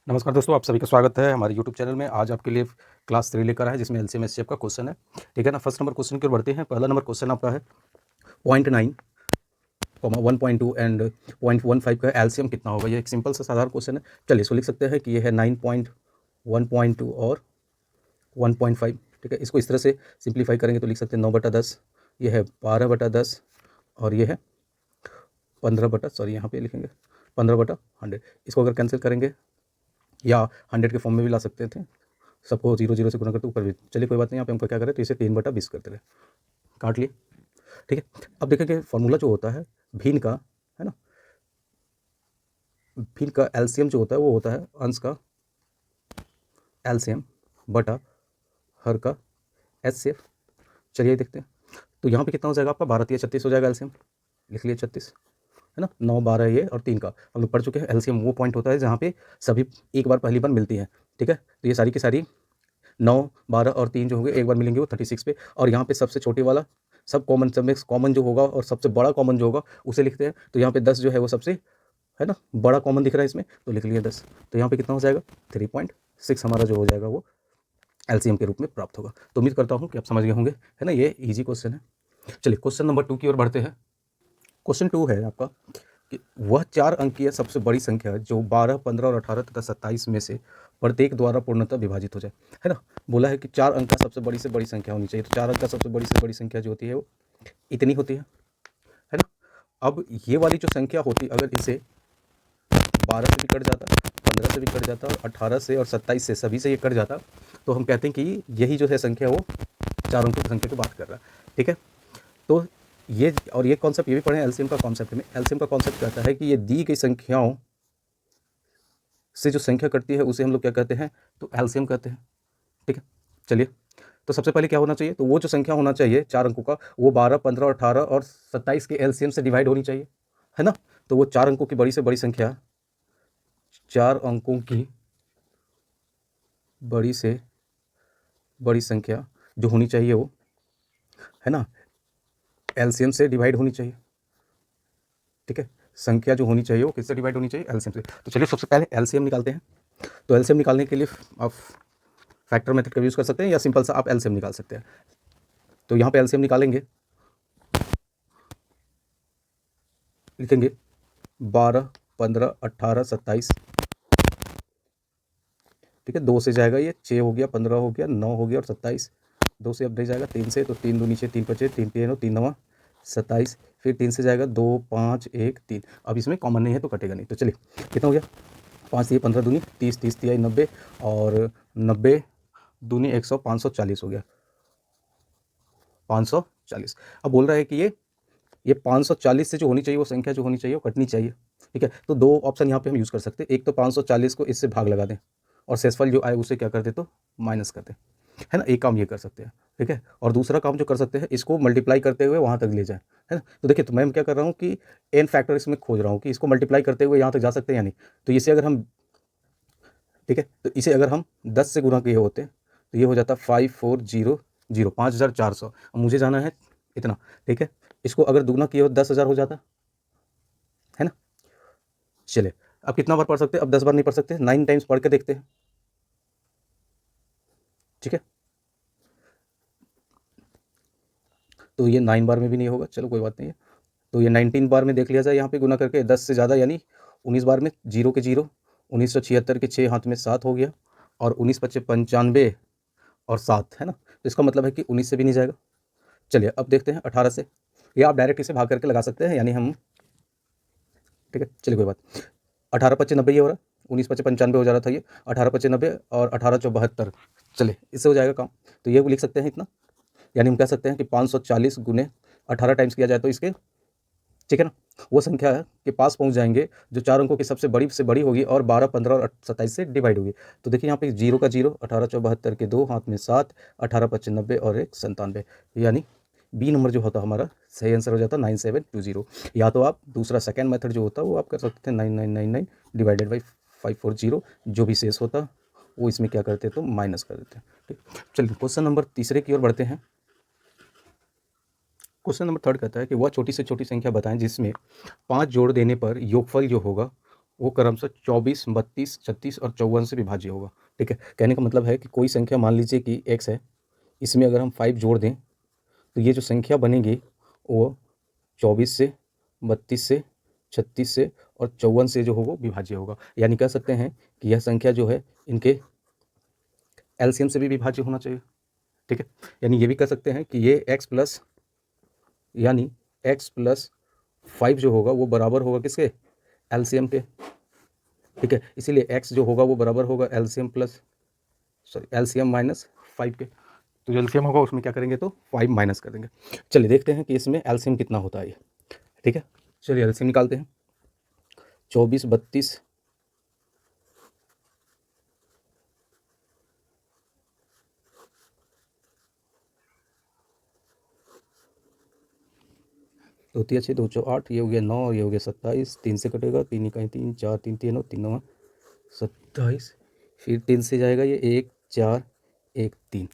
नमस्कार दोस्तों, आप सभी का स्वागत है हमारे यूट्यूब चैनल में। आज आपके लिए क्लास 3 लेकर आए जिसमें एलसीएम एचसीएफ का क्वेश्चन है। ठीक है ना। फर्स्ट नंबर क्वेश्चन की ओर बढ़ते हैं। पहला नंबर क्वेश्चन आपका है 0.9, 1.2 एंड 0.15 का एलसीएम कितना होगा। ये एक सिंपल सा साधारण क्वेश्चन है। चलिए इसको लिख सकते हैं कि ये है 9.1.2 और 1.5। ठीक है, इसको इस तरह से सिंप्लीफाई करेंगे तो लिख सकते हैं 9/10, ये है 12/10 और ये है 15 यहाँ पे लिखेंगे 15/100। इसको अगर कैंसिल करेंगे या 100 के फॉर्म में भी ला सकते थे, सबको 0 से गुना करते ऊपर भी। चलिए कोई बात नहीं, यहाँ पे हमको क्या करें तो इसे 3/20 करते रहे, काट लिए। ठीक है, अब देखेंगे फॉर्मूला जो होता है भिन्न का, है ना, भिन्न का एलसीएम जो होता है वो होता है अंश का एलसीएम बटा हर का एचसीएफ। चलिए देखते हैं। तो यहाँ पे कितना हो जाएगा आपका 12×36 हो जाएगा एलसीएम, लिख लिए 36, है ना। 9, 12 ये और 3 का हम लोग पढ़ चुके हैं। एलसीएम वो पॉइंट होता है जहाँ पे सभी एक बार पहली बार मिलती है। ठीक है, तो ये सारी की सारी 9, 12 और 3 जो होंगे एक बार मिलेंगे वो 36 पे, और यहाँ पे सबसे छोटे वाला सब कॉमन, सब में कॉमन जो होगा और सबसे बड़ा कॉमन जो होगा उसे लिखते हैं। तो यहाँ पे 10 जो है वो सबसे, है ना, बड़ा कॉमन दिख रहा है इसमें, तो लिख लिया 10। तो यहाँ पे कितना हो जाएगा 3.6 हमारा जो हो जाएगा वो एलसीएम के रूप में प्राप्त होगा। तो उम्मीद करता हूँ कि आप समझ गए होंगे, है ना। ये ईजी क्वेश्चन है। चलिए क्वेश्चन नंबर 2 की ओर बढ़ते हैं। क्वेश्चन 2 है आपका कि वह 4 अंकीय सबसे बड़ी संख्या है जो 12, 15 और 18 तथा 27 में से प्रत्येक द्वारा पूर्णतः विभाजित हो जाए, है ना। बोला है कि 4 अंक का सबसे बड़ी से बड़ी संख्या होनी चाहिए। तो 4 अंक का सबसे बड़ी से बड़ी संख्या जो होती है वो इतनी होती है ना। अब ये वाली जो संख्या होती, अगर इसे 12 से भी कट जाता, 15 से भी कट जाता और 18 से और 27 से, सभी से ये कट जाता, तो हम कहते हैं कि यही जो है संख्या वो 4 अंकों की संख्या की बात कर रहा है। ठीक है, तो ये और ये कॉन्सेप्ट ये भी पढ़े एलसीएम का कॉन्सेप्ट में। एलसीएम का कॉन्सेप्ट कहता है कि ये दी गई संख्याओं से जो संख्या कटती है उसे हम लोग क्या कहते हैं तो एलसीएम कहते हैं। ठीक है, चलिए तो सबसे पहले क्या होना चाहिए, तो वो जो संख्या होना चाहिए 4 अंकों का वो 12, 15, 18 और 27 के एलसीएम से डिवाइड होनी चाहिए, है ना। तो वो 4 अंकों की बड़ी से बड़ी संख्या, 4 अंकों की बड़ी से बड़ी संख्या जो होनी चाहिए वो, है ना, एलसीएम से डिवाइड होनी चाहिए। ठीक है, संख्या जो होनी चाहिए वो किससे डिवाइड होनी चाहिए, एलसीएम से। तो चलिए सबसे पहले एलसीएम निकालते हैं। तो एलसीएम निकालने के लिए आप फैक्टर मेथड का यूज़ कर सकते हैं या सिंपल सा आप एलसीएम निकाल सकते हैं। तो यहाँ पे एलसीएम निकालेंगे, लिखेंगे 12, 15, 18, 27। ठीक है, 2 से जाएगा ये 6 हो गया, 15 हो गया, 9 हो गया और 27। 2 से अब नहीं जाएगा 3 से, तो 3 2 नीचे 3 5 3 3 3 9 27। फिर 3 से जाएगा 2 5 1 3। अब इसमें कॉमन नहीं है तो कटेगा नहीं। तो चलिए कितना हो गया 5 3 15 दूनी 30, 30 3 90 और 90 दूनी 100, 540 हो गया 540। अब बोल रहा है कि ये 540 से जो होनी चाहिए वो संख्या जो होनी चाहिए वो कटनी चाहिए। ठीक है, तो 2 ऑप्शन यहाँ पे हम यूज़ कर सकते हैं। एक तो 540 को इससे भाग लगा दें और शेषफल जो आए उसे क्या कर दे तो माइनस कर दें, है ना। एक काम ये कर सकते हैं। ठीक है, और दूसरा काम जो कर सकते हैं इसको मल्टीप्लाई करते हुए वहाँ तक ले जाएं, है ना। तो देखिए, तो मैं क्या कर रहा हूँ कि एन फैक्टर इसमें खोज रहा हूँ कि इसको मल्टीप्लाई करते हुए यहाँ तक जा सकते हैं या नहीं। तो इसे अगर हम, ठीक है, तो इसे अगर हम 10 से गुना किए होते तो ये हो जाता 5400, 5400। अब मुझे जाना है इतना। ठीक है, इसको अगर दुगना किए हो 10,000 हो जाता, है ना। चलिए अब कितना बार पढ़ सकते हैं, अब 10 बार नहीं पढ़ सकते, 9 टाइम्स पढ़ के देखते हैं। ठीक है, तो ये 9 बार में भी नहीं होगा, चलो कोई बात नहीं है। तो ये 19 बार में देख लिया जाए, यहाँ पे गुना करके 10 से ज़्यादा यानी 19 बार में, 0 के 0, 1976 के 6 हाथ में 7 हो गया और 19 पच्चे 95 और 7, है ना। तो इसका मतलब है कि 19 से भी नहीं जाएगा। चलिए अब देखते हैं 18 से, या आप डायरेक्ट इसे भाग करके लगा सकते हैं, यानी हम, ठीक है, चलिए कोई बात। 18 पच्चे 90 ये हो रहा, 19 पच्चे 95 हो जा रहा था ये, 18 पच्चे 90 और 18 चौ 72। चलिए इससे हो जाएगा काम। तो ये लिख सकते हैं इतना, यानी हम कह सकते हैं कि 540 गुने 18 टाइम्स किया जाए तो इसके, ठीक है ना, वो संख्या के पास पहुंच जाएंगे जो 4 अंकों की सबसे बड़ी से बड़ी होगी और 12, 15 और 27 से डिवाइड होगी। तो देखिए यहाँ पे 0 का 0, 18 चौ 72 के 2 हाथ में 7, 18 पच्चे 90 और 1 97, यानी बी नंबर जो होता हमारा सही आंसर हो जाता 9720। या तो आप दूसरा सेकेंड मेथड जो होता है वो आप कर सकते थे 9999 डिवाइडेड बाई 540, जो भी शेष होता वो इसमें क्या करते तो माइनस कर देते। ठीक, चलिए क्वेश्चन नंबर तीसरे की ओर बढ़ते हैं। क्वेश्चन नंबर 3 कहता है कि वह छोटी से छोटी संख्या बताएं जिसमें 5 जोड़ देने पर योगफल जो होगा वो क्रमशः 24, 32, 36 और 54 से विभाज्य होगा। ठीक है, कहने का मतलब है कि कोई संख्या मान लीजिए कि x है, इसमें अगर हम 5 जोड़ दें तो ये जो संख्या बनेगी वो 24 से, 32 से, 36 से और 54 से जो होगा विभाज्य होगा। यानी कह सकते हैं कि यह संख्या जो है इनके एलसीएम से भी विभाज्य होना चाहिए। ठीक है, यानी ये भी कह सकते हैं कि ये x प्लस यानी x प्लस 5 जो होगा वो बराबर होगा किसके, एलसीएम के। ठीक है, इसीलिए x जो होगा वो बराबर होगा एलसीएम माइनस 5 के। तो जो एलसीएम होगा उसमें क्या करेंगे तो 5 माइनस कर देंगे। चलिए देखते हैं कि इसमें एलसीएम कितना होता है ये। ठीक है, चलिए एलसीएम निकालते हैं। 24, 32, दो तीन 6, 2 4 8, ये हो गया 9 और ये हो गया 27। 3 से कटेगा, 3 इकाई 3, 4 3 3 9, 3 9 27, फिर 3 से जाएगा ये 1 4 1 3।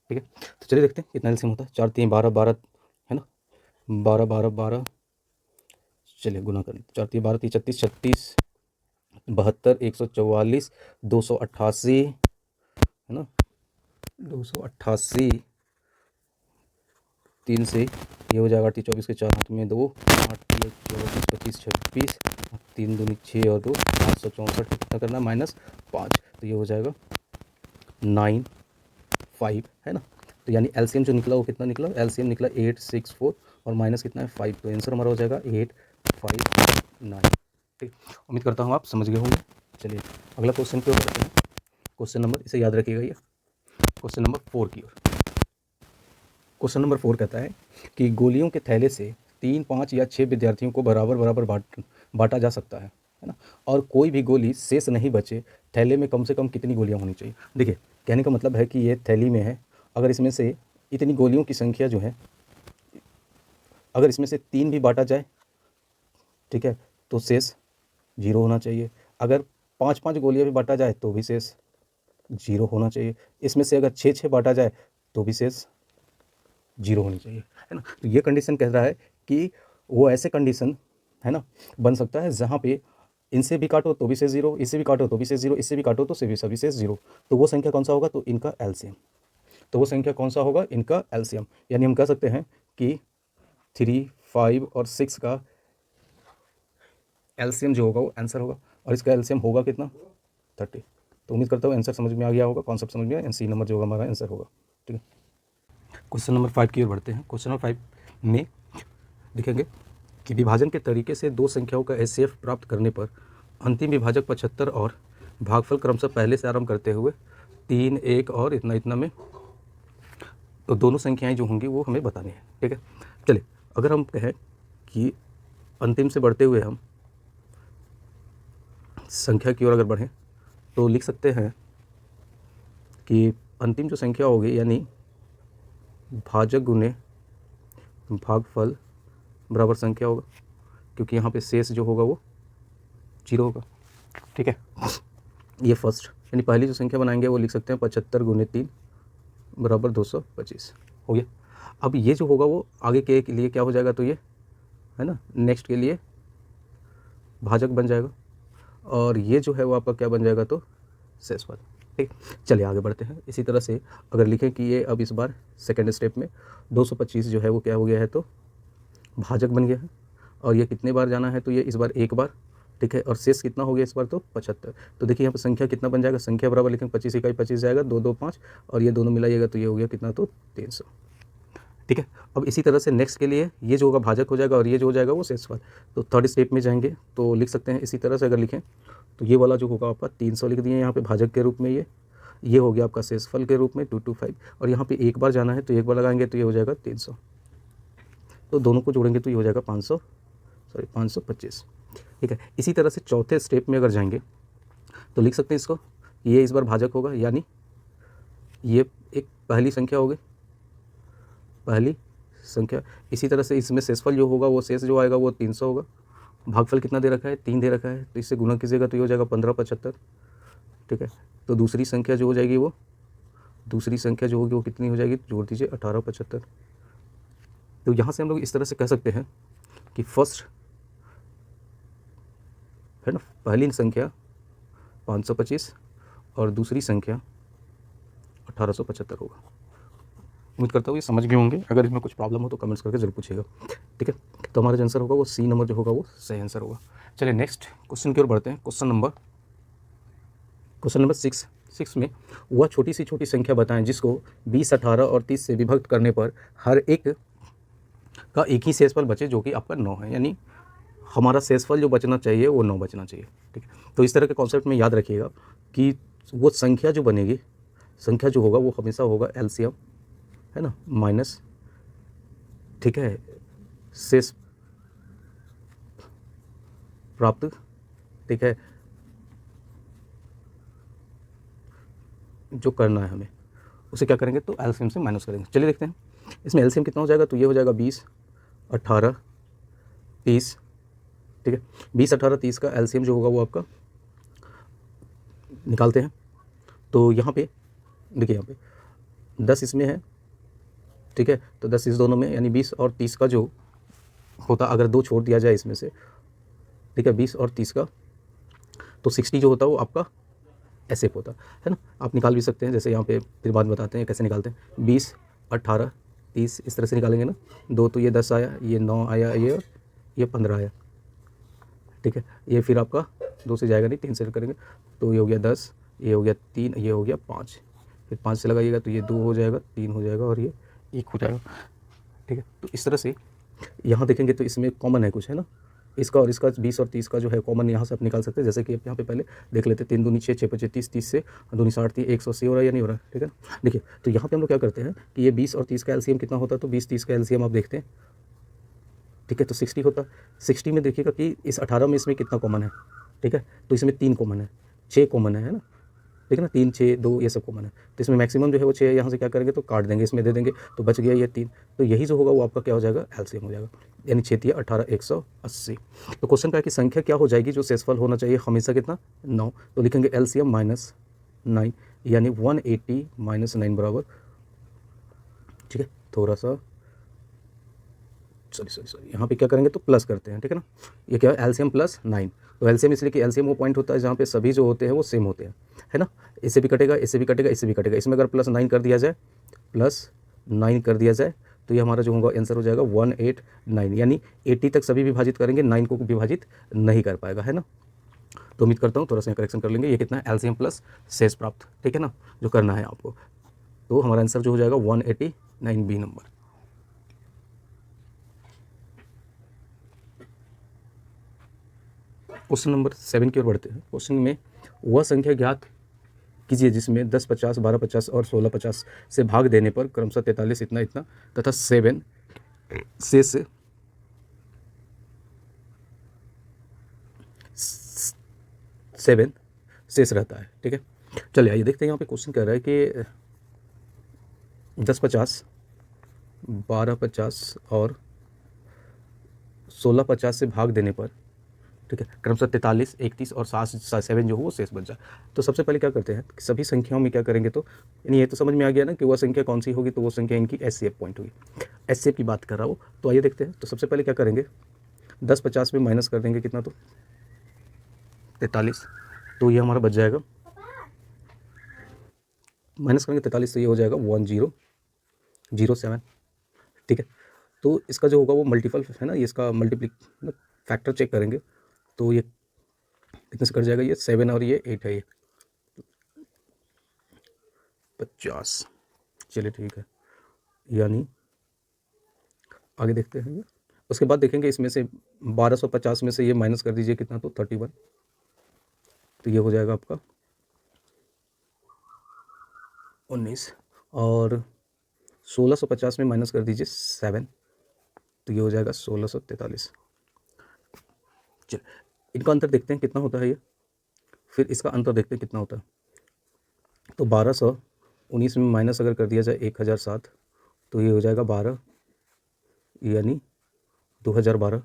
ठीक है, तो चलिए देखते हैं कितना एलसीएम होता है। 4 3 12 12 है ना, 12 12 12, चलिए गुना करें। 4 3 12 3 36 36, 72, 144, 288 है ना, 288, 3 से ये हो जाएगा 38 24 के 4 हाथ में 2, 8 3 24 25 26, 3 दूनी 6 और 2 864, कितना करना माइनस 5, तो ये हो जाएगा 9 5 है ना। तो यानी एलसीएम जो निकला वो कितना निकला, एलसीएम निकला 864 और माइनस कितना है 5, तो आंसर हमारा हो जाएगा 859। ठीक, उम्मीद करता हूँ आप समझ गए होंगे। चलिए अगला क्वेश्चन की ओर बढ़ते हैं। क्वेश्चन नंबर, इसे याद रखिएगा, ये क्वेश्चन नंबर 4 की ओर। क्वेश्चन नंबर 4 कहता है कि गोलियों के थैले से 3, 5 या 6 विद्यार्थियों को बराबर बराबर बांटा जा सकता है ना, और कोई भी गोली शेष नहीं बचे, थैले में कम से कम कितनी गोलियां होनी चाहिए। देखिए कहने का मतलब है कि ये थैली में है, अगर इसमें से इतनी गोलियों की संख्या जो है, अगर इसमें से 3 भी बांटा जाए, ठीक है, तो शेष 0 होना चाहिए। अगर 5-5 गोलियां भी बांटा जाए तो भी शेष 0 होना चाहिए। इसमें से अगर 6-6 बांटा जाए तो भी शेष 0 होनी चाहिए, है ना। तो ये कंडीशन कह रहा है कि वो ऐसे कंडीशन है ना बन सकता है जहाँ पे इनसे भी काटो तो भी शेष 0, इससे भी काटो तो भी शेष 0, इससे भी काटो तो सभी शेष 0। तो वो संख्या कौन सा होगा, तो इनका एलसीएम। तो वो संख्या कौन सा होगा, इनका एलसीएम। यानी हम कह सकते हैं कि 3, 5 और 6 का एलसीएम जो होगा वो आंसर होगा, और इसका एलसीएम होगा कितना 30। तो उम्मीद करता हूँ आंसर समझ में आ गया होगा, कॉन्सेप्ट समझ में आया। सी नंबर जो होगा हमारा आंसर होगा। ठीक है, क्वेश्चन नंबर 5 की ओर बढ़ते हैं। क्वेश्चन नंबर 5 में देखेंगे कि विभाजन के तरीके से दो संख्याओं का एचसीएफ प्राप्त करने पर अंतिम विभाजक 75 और भागफल क्रमशः पहले से आरंभ करते हुए 3, 1 और इतना इतना में, तो दोनों संख्याएं जो होंगी वो हमें बतानी है। ठीक है, चलिए अगर हम कहें कि अंतिम से बढ़ते हुए हम संख्या की ओर अगर बढ़ें तो लिख सकते हैं कि अंतिम जो संख्या होगी यानी भाजक गुने भागफल बराबर संख्या होगा, क्योंकि यहाँ पे शेष जो होगा वो 0 होगा। ठीक है, ये फर्स्ट यानी पहली जो संख्या बनाएंगे वो लिख सकते हैं 75 गुने 3 बराबर 225 हो गया। अब ये जो होगा वो आगे के लिए क्या हो जाएगा, तो ये है ना नेक्स्ट के लिए भाजक बन जाएगा, और ये जो है वो आपका क्या बन जाएगा, तो शेषफल। ठीक, चलिए आगे बढ़ते हैं। इसी तरह से अगर लिखें कि ये अब इस बार सेकेंड स्टेप में 225 जो है वो क्या हो गया है, तो भाजक बन गया है, और ये कितने बार जाना है, तो ये इस बार एक बार। ठीक है, और शेष कितना हो गया इस बार, तो 75। तो देखिए यहाँ पर संख्या कितना बन जाएगा, संख्या बराबर लिखेंगे 25 इकाई 25 जाएगा, 2 2 5 और ये दोनों मिलाइएगा तो ये हो गया कितना, तो 300। ठीक है, अब इसी तरह से नेक्स्ट के लिए ये जो होगा भाजक हो जाएगा और ये जो हो जाएगा वो शेषफल। तो थर्ड स्टेप में जाएंगे तो लिख सकते हैं इसी तरह से, अगर लिखें तो ये वाला जो होगा आपका 300 लिख दिए यहाँ पे भाजक के रूप में, ये हो गया आपका शेषफल के रूप में 225, और यहाँ पे एक बार जाना है तो एक बार लगाएंगे तो ये हो जाएगा 300, तो दोनों को जोड़ेंगे तो ये हो जाएगा 525। ठीक है, इसी तरह से चौथे स्टेप में अगर जाएंगे तो लिख सकते हैं इसको, ये इस बार भाजक होगा, यानी ये एक पहली संख्या होगी, पहली संख्या। इसी तरह से इसमें शेषफल जो होगा वो शेष जो आएगा वो 300 होगा, भागफल कितना दे रखा है 3 दे रखा है, तो इससे गुना कीजिएगा तो ये हो जाएगा 1575। ठीक है, तो दूसरी संख्या जो हो जाएगी वो, दूसरी संख्या जो होगी वो कितनी हो जाएगी, जोड़ दीजिए 1875। तो यहाँ से हम लोग इस तरह से कह सकते हैं कि फर्स्ट है ना। पहली संख्या 525 और दूसरी संख्या 1875 होगा। उम्मीद करता हूँ ये समझ गए होंगे। अगर इसमें कुछ प्रॉब्लम हो तो कमेंट्स करके जरूर पूछिएगा, ठीक है। तो हमारा जो आंसर होगा वो सी नंबर जो होगा वो सही आंसर होगा। चलिए नेक्स्ट क्वेश्चन की ओर बढ़ते हैं। क्वेश्चन नंबर 6 में वह छोटी संख्या बताएं जिसको 20, 18 और 30 से विभक्त करने पर हर एक का एक ही शेषफल बचे जो कि आपका 9 है। यानी हमारा शेषफल जो बचना चाहिए वो 9 बचना चाहिए, ठीक है। तो इस तरह के कॉन्सेप्ट में याद रखिएगा कि वो संख्या जो बनेगी, संख्या जो होगा वो हमेशा होगा एलसीएम, है ना, माइनस, ठीक है, शेष प्राप्त, ठीक है, जो करना है हमें उसे क्या करेंगे तो एलसीएम से माइनस करेंगे। चलिए देखते हैं इसमें एलसीएम कितना हो जाएगा। तो ये हो जाएगा 20, 18, 30, ठीक है। 20, 18, 30 का एलसीएम जो होगा वो आपका निकालते हैं। तो यहाँ पे देखिए, यहाँ पे 10 इसमें है, ठीक है। तो 10 इस दोनों में, यानी 20 और 30 का जो होता, अगर 2 छोड़ दिया जाए इसमें से, ठीक है, 20 और 30 का, तो 60 जो होता है वो आपका एसएफ होता है ना। आप निकाल भी सकते हैं, जैसे यहाँ पे फिर बाद बताते हैं कैसे निकालते हैं। 20, 18, 30 इस तरह से निकालेंगे ना। 2 तो ये 10 आया, ये 9 आया, ये 15 आया, ठीक है। ये फिर आपका 2 से जाएगा नहीं, 3 से करेंगे तो ये हो गया 10, ये हो गया 3, ये हो गया 5, फिर 5 से लगाइएगा तो ये 2 हो जाएगा, 3 हो जाएगा और ये 1 हो जाएगा, ठीक है। तो इस तरह से यहाँ देखेंगे तो इसमें कॉमन है कुछ, है ना। इसका और इसका 20 और 30 का जो है कॉमन यहाँ से आप निकाल सकते हैं। जैसे कि यहाँ पे पहले देख लेते हैं, 3 दूनी 6, 6 पचे 30, 30 से 2 60, 180 हो रहा है या नहीं हो रहा है, ठीक है। देखिए तो यहाँ पे हम लोग क्या करते हैं कि ये 20 और 30 का एलसीएम कितना होता है, तो 20, 30 का एलसीएम आप देखते हैं, ठीक है। तो 60 होता है। 60 में देखिएगा कि इस 18 में इसमें कितना कॉमन है, ठीक है। तो इसमें 3 कॉमन है, 6 कॉमन है ना, ठीक है ना। 3, 6, 2 ये सब कॉमन है। तो इसमें मैक्सिमम जो है वो 6 है। यहाँ से क्या करेंगे तो काट देंगे, इसमें दे देंगे तो बच गया ये 3। तो यही जो होगा वो आपका क्या हो जाएगा, एलसीएम हो जाएगा, यानी 6 तिया 18, 180। तो क्वेश्चन का है कि संख्या क्या हो जाएगी जो शेषफल होना चाहिए हमेशा कितना, 9। तो लिखेंगे एलसीएम माइनस 9, यानी 180 माइनस 9 बराबर, ठीक है, थोड़ा सा सॉरी यहाँ पे क्या करेंगे तो प्लस करते हैं, ठीक है ना। ये क्या है, एलसीएम प्लस 9। तो एलसीएम इसलिए कि एलसीएम वो पॉइंट होता है जहाँ पे सभी जो होते हैं वो सेम होते हैं, है ना। इससे भी कटेगा, इससे भी कटेगा, इससे भी कटेगा। इसमें अगर प्लस 9 कर दिया जाए, प्लस 9 कर दिया जाए तो ये हमारा जो होगा आंसर हो जाएगा 189, यानी 80 तक सभी विभाजित करेंगे, 9 को विभाजित नहीं कर पाएगा, है ना। तो उम्मीद करता हूँ थोड़ा सा करेक्शन कर लेंगे। ये कितना है, एलसीएम प्लस शेष प्राप्त, ठीक है ना, जो करना है आपको। तो हमारा आंसर जो हो जाएगा 189 बी नंबर। क्वेश्चन नंबर 7 की ओर बढ़ते हैं। क्वेश्चन में वह संख्या ज्ञात कीजिए जिसमें 10, 50, 12, 50 और 16, 50 से भाग देने पर क्रमशः 43 इतना इतना तथा 7 शेष 7 शेष रहता है, ठीक है। चलिए आइए देखते हैं यहाँ पे क्वेश्चन कह रहा है कि 10, 50, 12, 50 और 16, 50 से भाग देने पर, ठीक है, क्रमशः 43, 31 और 7 जो हो वो शेष बच जाए। तो सबसे पहले क्या करते हैं, सभी संख्याओं में क्या करेंगे, तो यानी ये तो समझ में आ गया ना कि वह संख्या कौन सी होगी, तो वो संख्या इनकी एचसीएफ पॉइंट होगी। एचसीएफ की बात कर रहा हूँ। तो आइए देखते हैं। तो सबसे पहले क्या करेंगे, 10, 50 में माइनस कर देंगे कितना, तो 43। तो ये हमारा बच जाएगा, माइनस करेंगे 43 तो ये हो जाएगा 1007, ठीक है। तो इसका जो होगा वो मल्टीपल है ना, ये इसका मल्टीप्लिक फैक्टर चेक करेंगे तो ये कितने से कट जाएगा, ये 7 और ये 8 है, ये 50। चलिए ठीक है, यानी आगे देखते हैं। ये उसके बाद देखेंगे इसमें से 1250 में से ये माइनस कर दीजिए कितना, तो 31। तो ये हो जाएगा आपका 19 और 1650 में माइनस कर दीजिए 7, तो ये हो जाएगा 1643। चलिए इनका अंतर देखते हैं कितना होता है ये, फिर इसका अंतर देखते हैं कितना होता है। तो 1219 में माइनस अगर कर दिया जाए 1007, तो ये हो जाएगा 12, यानी 2012,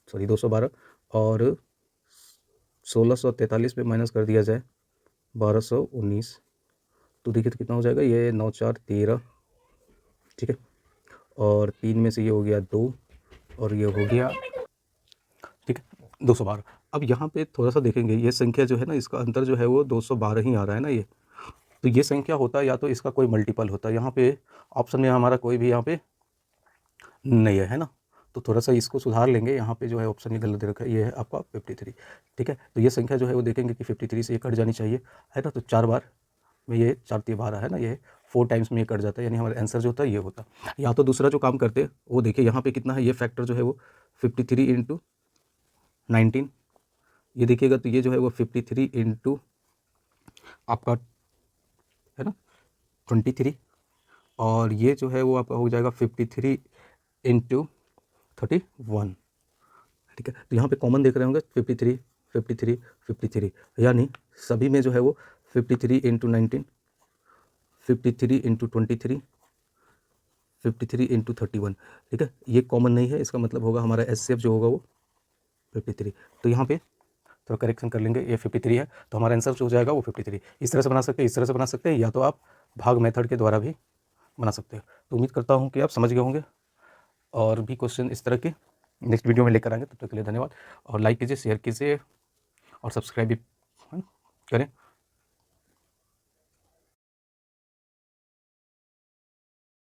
सॉरी 212। और 1643 में माइनस कर दिया जाए 1219, तो देखिए तो कितना हो जाएगा, ये 9, 4, 13, ठीक है। और 3 में से ये हो गया 2 और ये हो गया, ठीक है, 212। अब यहाँ पे थोड़ा सा देखेंगे, ये संख्या जो है ना, इसका अंतर जो है वो 212 ही आ रहा है ना ये। तो ये संख्या होता है या तो इसका कोई मल्टीपल होता है, यहाँ पे ऑप्शन में हमारा कोई भी यहाँ पे नहीं है ना। तो थोड़ा सा इसको सुधार लेंगे, यहाँ पे जो है ऑप्शन ये गलत दे रखा है, ये है आपका 53। ठीक है, तो ये संख्या जो है वो देखेंगे कि 53 से ये कट जानी चाहिए, है ना। तो 4 बार में ये 4 तिया 12 है ना, ये 4 टाइम्स में ये कट जाता है, यानी हमारा आंसर जो होता है ये होता है। या तो दूसरा जो काम करते हैं वो देखिए, यहाँ पे कितना है, ये फैक्टर जो है वो 53 इंटू 19, ये देखिएगा तो ये जो है वो 53 इंटू आपका है ना 23, और ये जो है वो आपका हो जाएगा 53 इंटू 31। ठीक है, तो यहाँ पे कॉमन देख रहे होंगे 53 53 53, यानी सभी में जो है वो 53 इंटू 19, 53 इंटू 23, 53 इंटू 31। ठीक है, ये कॉमन नहीं है, इसका मतलब होगा हमारा एचसीएफ जो होगा वो 53। तो यहाँ पे थोड़ा करेक्शन कर लेंगे, ये 53 है तो हमारा आंसर जो हो जाएगा वो 53। इस तरह से बना सकते हैं, इस तरह से बना सकते हैं, या तो आप भाग मेथड के द्वारा भी बना सकते हो। तो उम्मीद करता हूँ कि आप समझ गए होंगे, और भी क्वेश्चन इस तरह के नेक्स्ट वीडियो में लेकर आएंगे। तब तक के लिए धन्यवाद, और लाइक कीजिए, शेयर कीजिए और सब्सक्राइब भी करें।